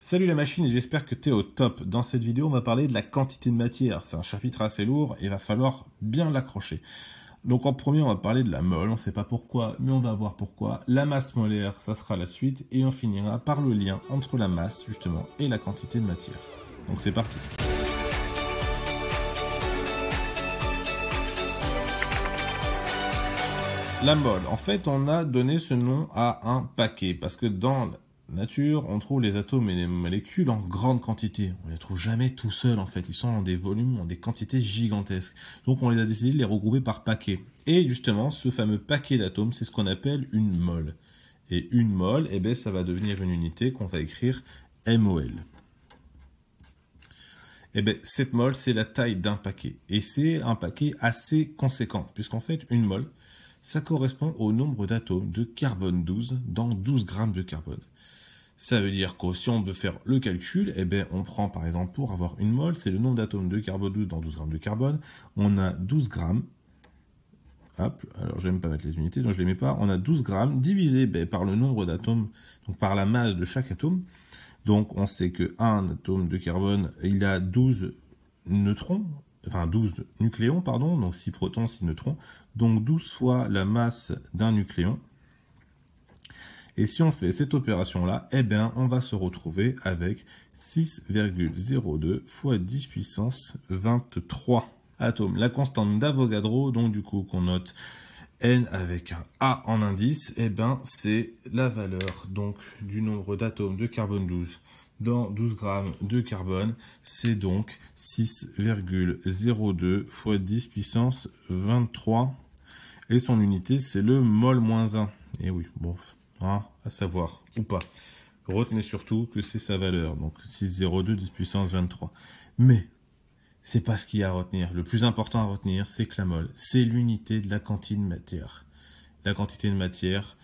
Salut la machine et j'espère que tu es au top. Dans cette vidéo, on va parler de la quantité de matière. C'est un chapitre assez lourd et il va falloir bien l'accrocher. Donc en premier, on va parler de la mole. On ne sait pas pourquoi, mais on va voir pourquoi. La masse molaire, ça sera la suite. Et on finira par le lien entre la masse, justement, et la quantité de matière. Donc c'est parti. La mole, en fait, on a donné ce nom à un paquet parce que dans nature, on trouve les atomes et les molécules en grande quantité. On les trouve jamais tout seuls en fait. Ils sont en des volumes, en des quantités gigantesques. Donc on les a décidé de les regrouper par paquets. Et justement, ce fameux paquet d'atomes, c'est ce qu'on appelle une mole. Et une mole, eh ben, ça va devenir une unité qu'on va écrire MOL. Eh ben, cette mole, c'est la taille d'un paquet. Et c'est un paquet assez conséquent, puisqu'en fait, une mole, ça correspond au nombre d'atomes de carbone 12 dans 12 grammes de carbone. Ça veut dire que si on veut faire le calcul, eh ben, on prend par exemple pour avoir une mole, c'est le nombre d'atomes de carbone 12 dans 12 grammes de carbone. On a 12 grammes. Hop, alors je n'aime pas mettre les unités, donc je ne les mets pas. On a 12 grammes divisé par le nombre d'atomes, donc par la masse de chaque atome. Donc on sait qu'un atome de carbone, il a 12 neutrons, enfin 12 nucléons, pardon, donc 6 protons, 6 neutrons. Donc 12 fois la masse d'un nucléon. Et si on fait cette opération-là, eh bien, on va se retrouver avec 6,02 fois 10 puissance 23 atomes. La constante d'Avogadro, donc du coup qu'on note N avec un A en indice, eh bien, c'est la valeur donc du nombre d'atomes de carbone 12 dans 12 grammes de carbone. C'est donc 6,02 fois 10 puissance 23. Et son unité, c'est le mol-1. Et oui, bon... à savoir, ou pas. Retenez surtout que c'est sa valeur, donc 6,02 10 puissance 23. Mais, c'est pas ce qu'il y a à retenir. Le plus important à retenir, c'est que la mole, c'est l'unité de la quantité de matière. La quantité de matière,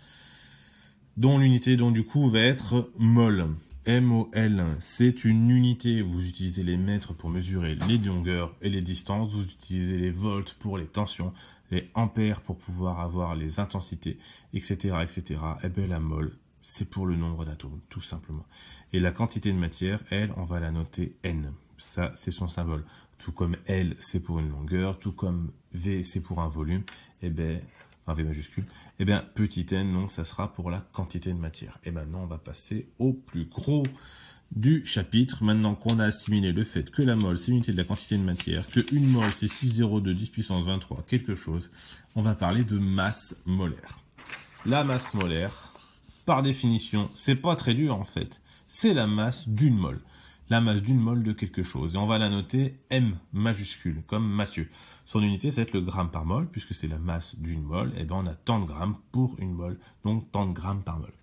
dont l'unité, donc du coup, va être mol. MOL, c'est une unité. Vous utilisez les mètres pour mesurer les longueurs et les distances. Vous utilisez les volts pour les tensions, les ampères pour pouvoir avoir les intensités, etc., etc. Et bien la mole, c'est pour le nombre d'atomes, tout simplement. Et la quantité de matière, elle, on va la noter N. Ça, c'est son symbole. Tout comme L, c'est pour une longueur, tout comme V, c'est pour un volume, et bien, un V majuscule, et bien, petit n, donc, ça sera pour la quantité de matière. Et maintenant, on va passer au plus gros du chapitre. Maintenant qu'on a assimilé le fait que la mole, c'est l'unité de la quantité de matière, que une mole, c'est 6,02 10 puissance 23, quelque chose, on va parler de masse molaire. La masse molaire, par définition, c'est pas très dur, en fait. C'est la masse d'une mole. La masse d'une mole de quelque chose. Et on va la noter M majuscule, comme Mathieu. Son unité, ça va être le gramme par mole, puisque c'est la masse d'une mole. Et bien, on a tant de grammes pour une mole, donc tant de grammes par mole.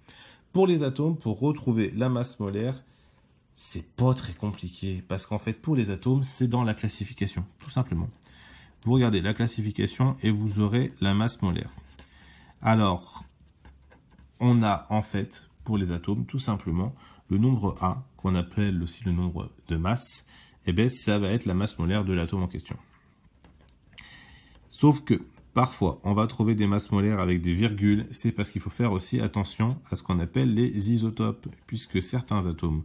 Pour les atomes, pour retrouver la masse molaire, c'est pas très compliqué, parce qu'en fait, pour les atomes, c'est dans la classification, tout simplement. Vous regardez la classification et vous aurez la masse molaire. Alors, on a en fait, pour les atomes, tout simplement, le nombre A, qu'on appelle aussi le nombre de masse, et bien ça va être la masse molaire de l'atome en question. Sauf que, parfois, on va trouver des masses molaires avec des virgules, c'est parce qu'il faut faire aussi attention à ce qu'on appelle les isotopes, puisque certains atomes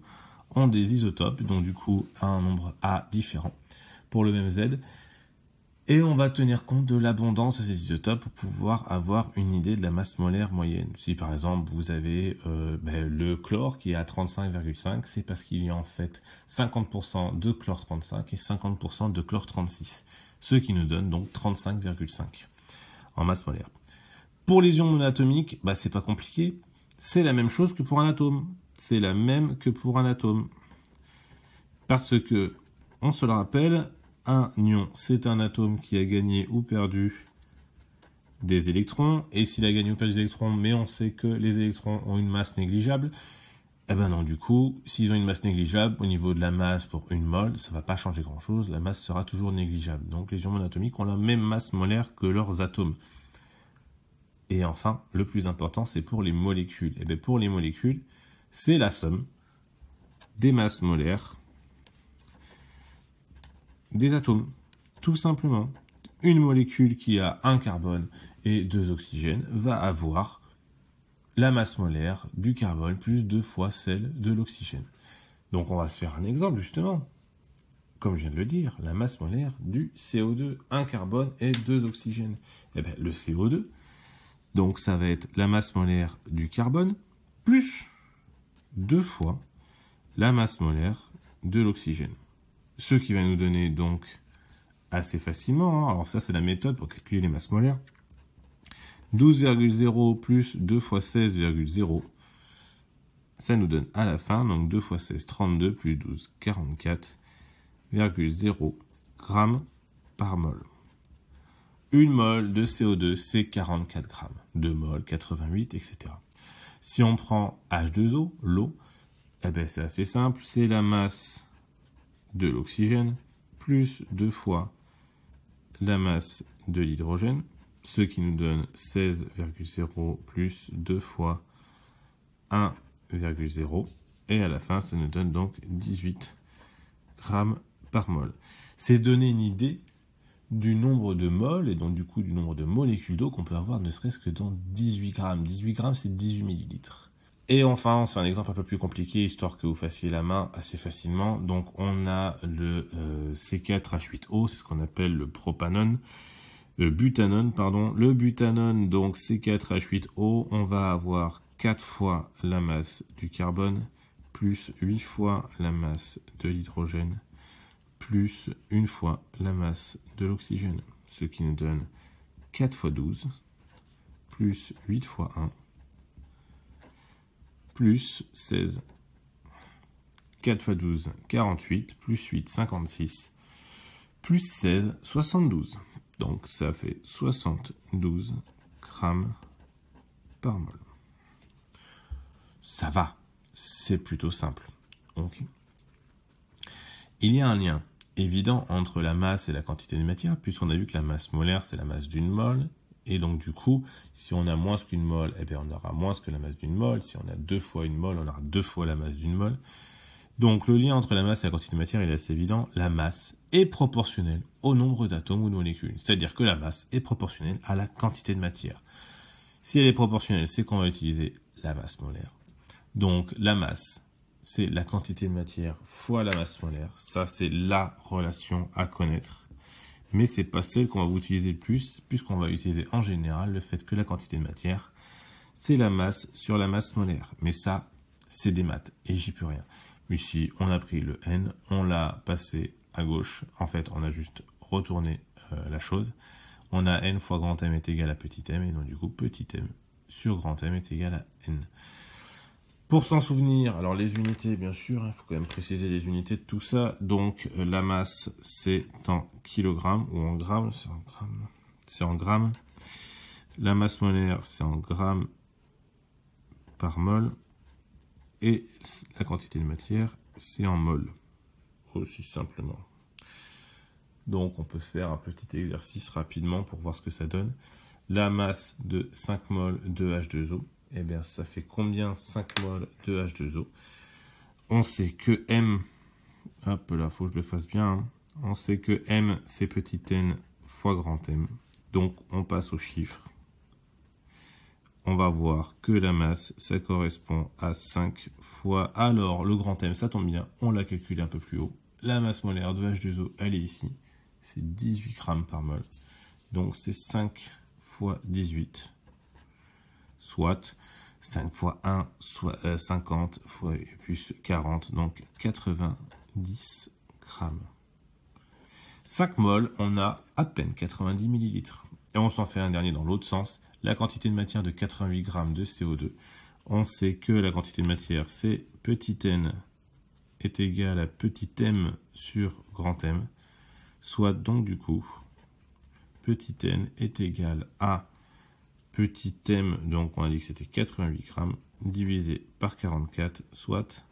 ont des isotopes, donc du coup un nombre A différent pour le même Z, et on va tenir compte de l'abondance de ces isotopes pour pouvoir avoir une idée de la masse molaire moyenne. Si par exemple vous avez le chlore qui est à 35,5, c'est parce qu'il y a en fait 50% de chlore 35 et 50% de chlore 36, ce qui nous donne donc 35,5 en masse molaire. Pour les ions monatomiques, c'est pas compliqué, c'est la même chose que pour un atome. C'est la même que pour un atome. Parce que, on se le rappelle, un ion, c'est un atome qui a gagné ou perdu des électrons. Et s'il a gagné ou perdu des électrons, mais on sait que les électrons ont une masse négligeable, eh ben non, du coup, s'ils ont une masse négligeable, au niveau de la masse pour une mole, ça ne va pas changer grand-chose. La masse sera toujours négligeable. Donc les ions monatomiques ont la même masse molaire que leurs atomes. Et enfin, le plus important, c'est pour les molécules. Et bien pour les molécules, c'est la somme des masses molaires des atomes. Tout simplement, une molécule qui a un carbone et 2 oxygènes va avoir la masse molaire du carbone plus 2 fois celle de l'oxygène. Donc on va se faire un exemple justement. Comme je viens de le dire, la masse molaire du CO2, 1 carbone et 2 oxygènes. Eh bien, le CO2, donc ça va être la masse molaire du carbone plus 2 fois la masse molaire de l'oxygène. Ce qui va nous donner donc assez facilement, alors ça c'est la méthode pour calculer les masses molaires, 12,0 plus 2 fois 16,0, ça nous donne à la fin, donc 2 fois 16, 32, plus 12, 44,0 grammes par mol. Une mole de CO2, c'est 44 grammes. 2 moles, 88, etc. Si on prend H2O, l'eau, eh ben c'est assez simple, c'est la masse de l'oxygène plus 2 fois la masse de l'hydrogène, ce qui nous donne 16,0 plus 2 fois 1,0, et à la fin, ça nous donne donc 18 grammes par mol. C'est donner une idée du nombre de moles, et donc du coup du nombre de molécules d'eau qu'on peut avoir ne serait-ce que dans 18 grammes. 18 grammes, c'est 18 millilitres. Et enfin, on se fait un exemple un peu plus compliqué, histoire que vous fassiez la main assez facilement. Donc on a le C4H8O, c'est ce qu'on appelle le propanone. Butanone, pardon. Le butanone, donc C4H8O, on va avoir 4 fois la masse du carbone, plus 8 fois la masse de l'hydrogène, plus 1 fois la masse de l'oxygène, ce qui nous donne 4 fois 12, plus 8 fois 1, plus 16. 4 fois 12, 48, plus 8, 56, plus 16, 72. Donc ça fait 72 grammes par mol. Ça va, c'est plutôt simple. Okay. Il y a un lien évident entre la masse et la quantité de matière, puisqu'on a vu que la masse molaire, c'est la masse d'une mole. Et donc du coup, si on a moins qu'une mole, eh bien, on aura moins que la masse d'une mole. Si on a 2 fois une mole, on aura 2 fois la masse d'une mole. Donc le lien entre la masse et la quantité de matière, il est assez évident. La masse est proportionnelle au nombre d'atomes ou de molécules. C'est-à-dire que la masse est proportionnelle à la quantité de matière. Si elle est proportionnelle, c'est qu'on va utiliser la masse molaire. Donc la masse, c'est la quantité de matière fois la masse molaire. Ça, c'est la relation à connaître. Mais ce n'est pas celle qu'on va utiliser le plus, puisqu'on va utiliser en général le fait que la quantité de matière, c'est la masse sur la masse molaire. Mais ça, c'est des maths, et j'y peux rien. Ici, on a pris le N, on l'a passé à gauche. En fait, on a juste retourné la chose. On a N fois grand M est égal à petit m, et donc du coup, petit m sur grand M est égal à N. Pour s'en souvenir, alors les unités, bien sûr, il faut quand même préciser les unités de tout ça. Donc, la masse, c'est en kilogrammes ou en grammes. C'est en grammes. La masse molaire, c'est en grammes par mol. Et la quantité de matière, c'est en mol. Aussi simplement. Donc, on peut faire un petit exercice rapidement pour voir ce que ça donne. La masse de 5 mol de H2O. Eh bien, ça fait combien 5 mol de H2O? On sait que M, hop là, faut que je le fasse bien. Hein. On sait que M, c'est petit n fois grand M. Donc, on passe aux chiffres. On va voir que la masse, ça correspond à 5 fois... Alors, le grand M, ça tombe bien, on l'a calculé un peu plus haut. La masse molaire de H2O, elle est ici. C'est 18 grammes par mol. Donc, c'est 5 fois 18, soit 5 fois 1, soit 50 fois plus 40, donc 90 grammes. 5 moles, on a à peine 90 millilitres. Et on s'en fait un dernier dans l'autre sens. La quantité de matière de 88 grammes de CO2. On sait que la quantité de matière, c'est petit n est égal à petit m sur grand M. Soit donc du coup, petit n est égal à petit m, donc on a dit que c'était 88 grammes, divisé par 44, soit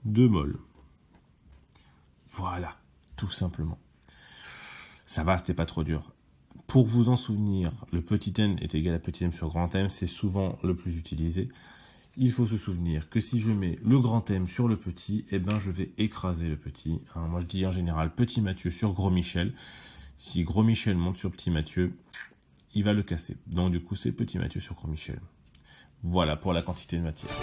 2 moles. Voilà, tout simplement. Ça va, c'était pas trop dur. Pour vous en souvenir, le petit n est égal à petit m sur grand M, c'est souvent le plus utilisé. Il faut se souvenir que si je mets le grand M sur le petit, eh ben je vais écraser le petit. Hein, moi je dis en général petit Mathieu sur gros Michel. Si gros Michel monte sur petit Mathieu, il va le casser. Donc du coup c'est petit Mathieu sur gros Michel. Voilà pour la quantité de matière.